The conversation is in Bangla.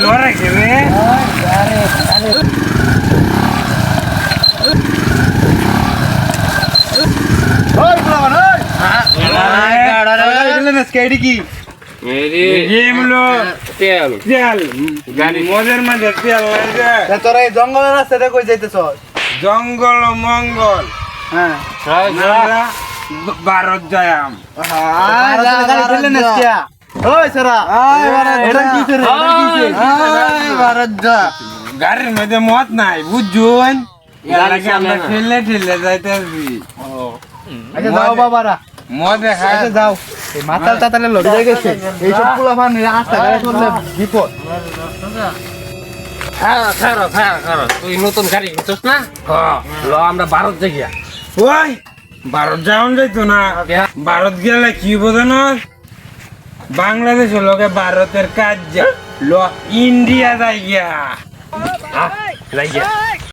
ধরে খেলে জঙ্গলের রাস্তাতে কই যাইতেছ? জঙ্গল মঙ্গল হ্যাঁ ভারত যায়াম গাড়ির মধ্যে মত নাই বুঝুন আমরা ঠেলে ঠেলে যাইতেছি যাও বাবারা, মদে খাই যাও। মাতাল টাতালে লড়ে যাই গেছে এইসব পোলাপান রাস্তাঘাটে চললে বিপদ। তুই নতুন গাড়ি কিনছিস না? ল আমরা ভারত যাই। ওই ভারত যাওন যাইতো না, ভারত গেলে কি বোঝেন বাংলাদেশের লোকে ভারতের কাজ যা ল ইন্ডিয়া যাই গিয়া যাই